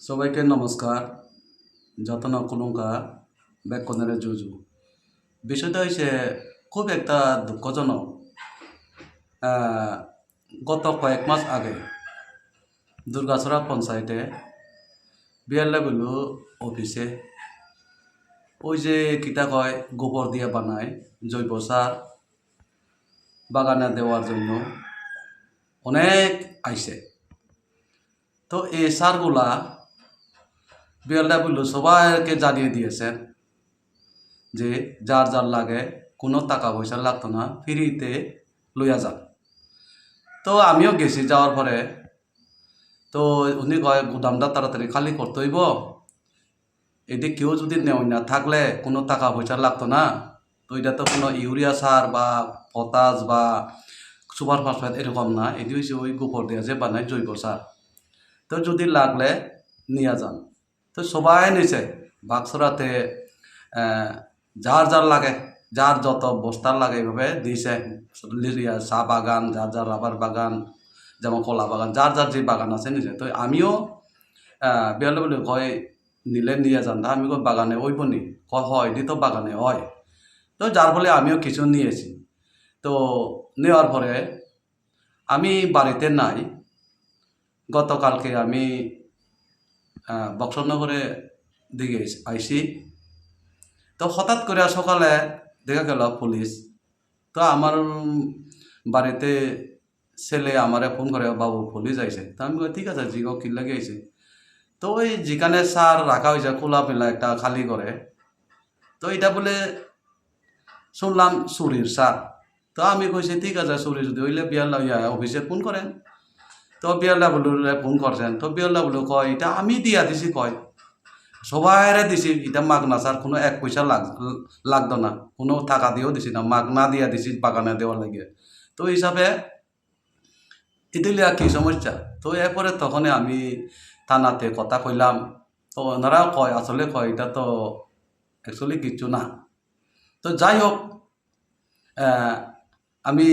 সবাইকে নমস্কার। যতন কুলুঙ্কা বেকনের জুজু বিষয়টা হয়েছে খুব একটা দুঃখজনক। আহ, গত কয়েক মাস আগে দুর্গাছড়া পঞ্চায়েতে বিএলডব্লিউ অফিসে ওই যে কিতা কয় গোবর দিয়ে বানায় জৈব সার বাগানে দেওয়ার জন্য অনেক আইছে। তো এই সারগুলা বিএলডব্লিউ সবাইকে জানিয়ে দিয়েছেন যে যার যার লাগে কোনো টাকা পয়সা লাগতো না, ফ্রিতে লইয়া যান। তো আমিও গেছি, যাওয়ার পরে তো উনি কয় গুদামটা তাড়াতাড়ি খালি করতে হইব, এদিকে কেউ যদি নেওয়া না থাকলে কোনো টাকা পয়সা লাগতো না। তো এটা তো কোনো ইউরিয়া সার বা পটাশ বা সুপার ফসফেট এরকম না, এটি হচ্ছে ওই গোবর দেওয়া যে বানায় জৈব সার। তো যদি লাগলে নিয়ে যান। তো সবাই নিছে বাক্সরাতে যার যার লাগে, যার যত বস্তার লাগে এইভাবে দিয়েছে। চা বাগান, যার যার রাবার বাগান, যেমন কলা বাগান, যার যার যে বাগান আছে নিছে। তো আমিও বেলে বলে কয় নিলে নিয়ে যান, আমি কই বাগানে ওইব নি, কয় হয় এটি তো বাগানে হয়। তো যার ফলে আমিও কিছু নিয়েছি। তো নেওয়ার পরে আমি বাড়িতে নাই, গতকালকে আমি বক্সনগরে দিকে আইসি। তো হঠাৎ করে সকালে দেখা গেল পুলিশ। তো আমার বাড়িতে ছেলে আমারে ফোন করে, বাবু পুলিশ আইছে। তো আমি কই ঠিক আছে, জিগো কি লাগে আইছে। তো ওই যেখানে সার রাখা হয়েছে খোলা মেলা একটা খালি করে, তো এটা বলে শুনলাম চুরির সার। তো আমি কইছি ঠিক আছে, চুরি যদি হইলে বিয়াল্লা অফিসে ফোন করেন। তো বিয়াল্লা বলুরে ফোন করছেন। তো বিয়াল্লা বলু কয় এটা আমি দিয়া দিছি, কয় সবাইরে দিছি, এটা মাগনা স্যার, কোনো এক পয়সা লাগতো না, কোনো টাকা দিয়েও দিছি না, মাগনা দিয়া দিছি বাগানে দেওয়ার লাগে। তো হিসাবে ইতিলিয়া কি সমস্যা। তো এরপরে তখনই আমি থানাতে কথা কইলাম। তো ওনারাও কয় আসলে কয় এটা তো অ্যাকচুয়ালি কিচ্ছু না। তো যাই হোক, আমি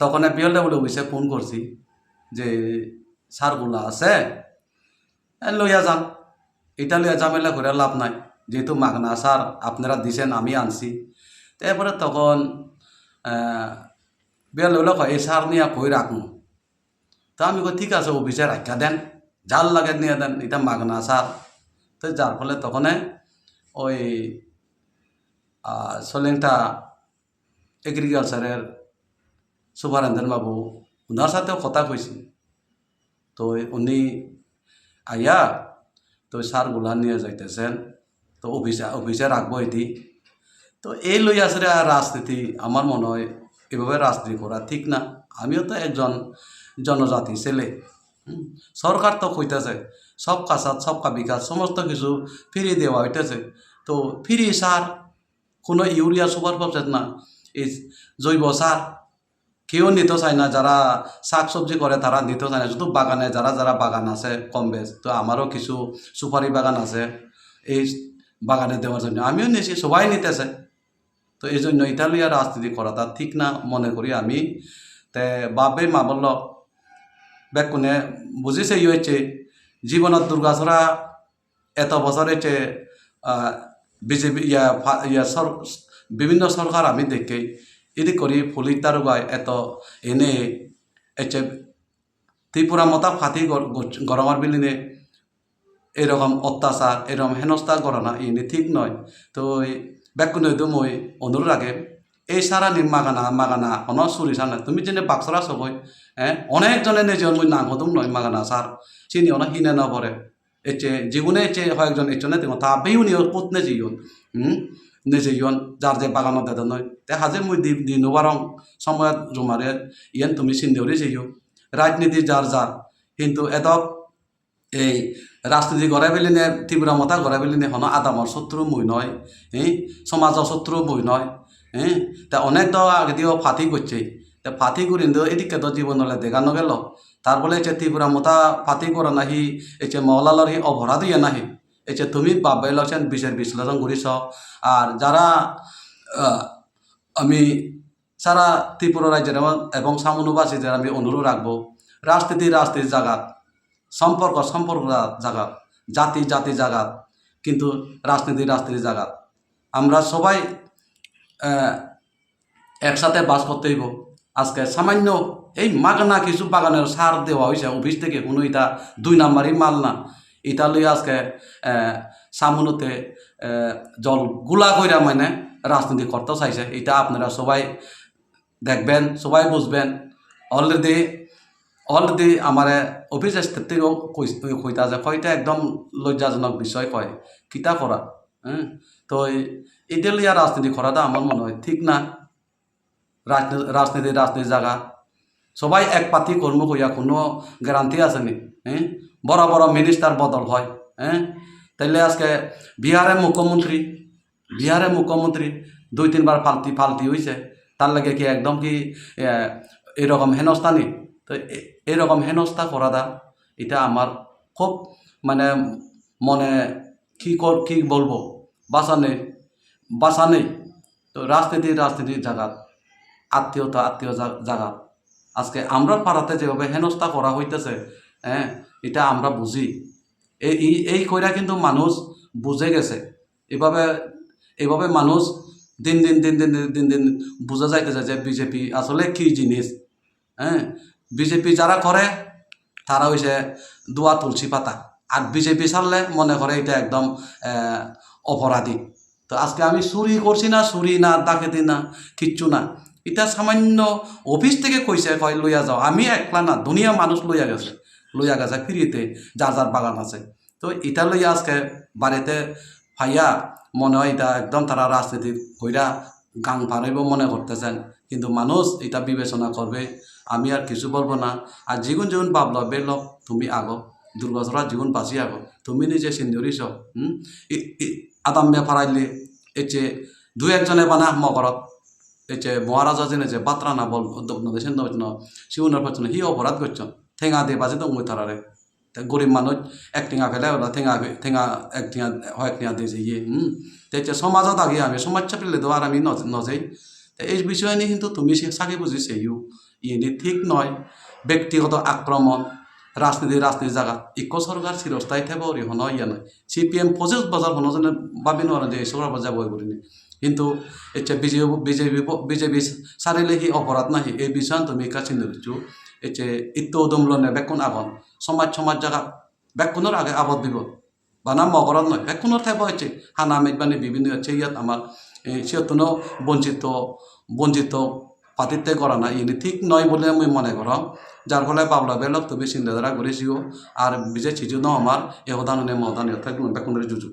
তখন বিএলডব্লিউ অফিসে ফোন করছি যে সারগুলা আছে লইয়া যান, এটা লইয়া ঝামেলা করে লাভ নাই, যেহেতু মাগনা সার আপনারা দিছেন, আমি আনছি। তারপরে তখন বিএলডব্লিউ কয় এই সার নিয়ে কই রাখুন। তো আমি কই ঠিক আছে, অফিসে রাখা দেন, জাল লাগে নিয়ে দেন, এটা মাগনা সার। তো যার ফলে তখন ওই সলেংটা এগ্রিকালচারের সুপারিনটেন্ডেন্ট বাবু, ওনার সাথেও কথা কইছি। তো উনি আইয়া তো সারগুলা নিয়ে যাইতেছেন। তো অফিসে রাখবো এটি। তো এই লই আসলে রাজনীতি আমার মনে হয় এভাবে রাজনীতি করা ঠিক না। আমিও তো একজন জনজাতি ছেলে। সরকার তো কইতেছে সবকা সাথ সবকা বিকাশ, সমস্ত কিছু ফ্রি দেওয়া হইতেছে। তো ফ্রি সার, কোনো ইউরিয়া সুপার ফসফেট না, এই জৈব সার কেউ নিতে চায় না। যারা শাক সবজি করে তারা নিতে চায় না, শুধু বাগানে যারা যারা বাগান আছে কম বেশ। তো আমারও কিছু সুপারি বাগান আছে, এই বাগানে দেওয়ার জন্য আমিও নিয়েছি, সবাই নিতেছে। তো এই জন্য ইতালিয়া রাজনীতি করাটা ঠিক না মনে করি আমি। তে বাপে মা বলল বেকুনে বুঝিছে ই হচ্ছে জীবনত দুর্গাছড়া এত বছর হচ্ছে বিজেপি বিভিন্ন সরকার আমি দেখি এদি করি ফুলির তারুগায় এত এনে হচ্ছে ত্রিপুরা মতা ফাতি গরমার বিলিনে এরকম অত্যাচার এরকম হেনস্থা করা না, ইনি ঠিক নয়। তো বেকুনে তো মই অনুরোধ রাখে এই সারা নি মাগানা মাগানা অন চুরি সার না, তুমি যেনে বাক্সরা সবই অনেকজনে নিজে মই নাম হদম নয় মাগানা সার চিনি অনেক হিনে না পরে এচে জীবনে এচে কয়েকজন এচনে দেখো তা বেউ নিও পুতনে জিয়ন নিজে ইয়ন যার যে বাগানত দেদ নয় তে হাজে মই দিনবারং সময়ত জমারে ইয়ান তুমি চিন্দেউরে যেও রাজনীতি যার যার, কিন্তু এতক এই রাজনীতি গড়াই পেলিনে ত্রিপুরা মতা গড়াই পেলিনে হন আদামর শত্রু মই নয়, সমাজর শত্রু মই নয়। তা অনেক তো আগে দিয়েও ফাতি করছে, তা ফাতি করি এদিকে তো জীবন হলে দেখানো গেল। তার বলে এসে ত্রিপুরা মতা ফাতি করা নাহি, এসে মহলালর হি অপরাধ ইয়ে নাহি, এসে তুমি বাবাই লছেন বিশের বিশ্লেষণ করিস। আর যারা আমি সারা ত্রিপুরা রাজ্যের এবং সামনুবাসীদের আমি অনুরোধ রাখবো রাজনীতির জায়গা সম্পর্ক জায়গা, জাতি জায়গা, কিন্তু রাজনীতি জায়গা। আমরা সবাই একসাথে বাস করতে হইব। আজকে সামান্য এই মাগনা কিছু বাগানের সার দেওয়া হয়েছে অফিস থেকে, কোনো এটা 2 নাম্বারই মাল না। এটা লইয়া আজকে সামনেতে জল গুলা কইরা মানে রাজনীতি করতে চাইছে। এটা আপনারা সবাই দেখবেন, সবাই বুঝবেন। অলরেডি আমার অফিস থেকেও কইতা যে কয়টা একদম লজ্জাজনক বিষয় কয় কিতা করা। তো এটা লইয়া রাজনীতি করাটা আমার মনে হয় ঠিক না। রাজনীতি জায়গা, সবাই এক পাতি কর্ম কইয়া কোনো গ্যারান্টি আছে নি? বড় বড় মিনিস্টার বদল হয়। তাইলে আজকে বিহারের মুখ্যমন্ত্রী 2-3 বার ফালতি হয়েছে, তার লাগে কি একদম কি এরকম হেনস্থা নি? তো এরকম হেনস্থা করাটা এটা আমার খুব মানে মনে কি বলবো, বাসা নেই। তো রাজনীতি জায়গা, আত্মীয় জায়গা, আজকে আমরা পাড়াতে যেভাবে হেনস্থা করা হইতেছে, এটা আমরা বুঝি। এই কইরা কিন্তু মানুষ বুঝে গেছে। এভাবে মানুষ দিন দিন বুঝা যাইতেছে যে বিজেপি আসলে কি জিনিস। বিজেপি যারা করে তারা হইছে দোয়া তুলসী পাতা, আর বিজেপি ছাড়লে মনে করে এটা একদম অপরাধী। তো আজকে আমি চুরি না ডাকাতি না কিচ্ছু না, এটা সামান্য অফিস থেকে কইছে কয় লইয়া যাও। আমি একলা না, দুনিয়া মানুষ লইয়া গেছে ফ্রিতে, যার বাগান আছে। তো এটা লইয়া আজকে বাড়িতে ভাইয়া মনে হয় এটা একদম তারা রাজনীতি কইরা গাং পারাইব মনে করতেছেন, কিন্তু মানুষ এটা বিবেচনা করবে। আমি আর কিছু বলবো না। আর জীবন ভাবল বেল তুমি আগো, দুর্গছরা জীবন বাঁচি আগো, তুমি নিজে সিন্দুরিছ। আদাম বে ফারাইলে এচে 2-1 বানা মকরত এচে মহারাজা জেনে যে বাত্রা না বল দেশেন শিবনের পেছনে হি অপরাধ করছেন, ঠেঙা দিয়ে বাজে তো তারারে। গরিব মানুষ 1 টিঙা ফেলে ওরা ঠেঙা 1 টিঙা দিয়েছে তেছে সমাজত আগে আমি সমাজ চাপিলে তো আর আমি নজাই। এই বিষয় নিয়ে কিন্তু তুমি সাকি বুঝিছে ইয়ে ঠিক নয়। ব্যক্তিগত আক্রমণ, রাজনীতি জায়গা, ইকো সরকার চিরস্থায়ী থেব হন ইয়া নয়। CPM 25 বছর হন যেন ভাবি নয় যে এইসব যাব করিনি, কিন্তু এটা বিজেপি সারিলে হি অপরাধ নাহি। এই বিষয় তুমি কাছে নিচ্ছু এতে উদমলনে বেকুন আগন সমাজ জায়গা বেকুনের আগে আবদ দিব বানা মগরত নয়, বেকুনের থেব হচ্ছে হানা মেজবানি বিভিন্ন হচ্ছে ইয়াত আমার সিয়তনও বঞ্চিত পাতিতে করা না ইনি ঠিক নয় বলে আমি মনে করম। যার ফলে পাবলা বেলক তুমি চিন্তাধারা করেছিও আর বিজয় চিজু ন আমার এহদান মহদান থাকবেন বেকুনের জুজু।